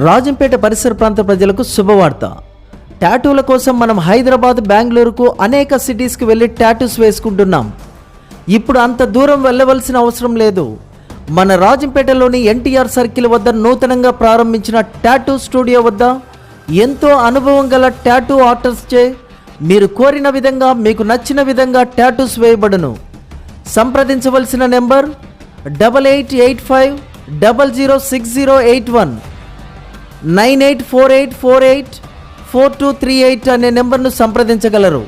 రాజంపేట పరిసర ప్రాంత ప్రజలకు శుభవార్త. టాటూల కోసం మనం హైదరాబాద్, బెంగళూరుకు అనేక సిటీస్కి వెళ్ళి టాటూస్ వేసుకుంటున్నాం. ఇప్పుడు అంత దూరం వెళ్ళవలసిన అవసరం లేదు. మన రాజంపేటలోని ఎన్టీఆర్ సర్కిల్ వద్ద నూతనంగా ప్రారంభించిన టాటూ స్టూడియో వద్ద ఎంతో అనుభవం గల టాటూ ఆర్టిస్ట్చే మీరు కోరిన విధంగా, మీకు నచ్చిన విధంగా టాటూస్ వేయబడును. సంప్రదించవలసిన నెంబర్ 8885006081, 9848484238 అనే నెంబర్ను సంప్రదించగలరు.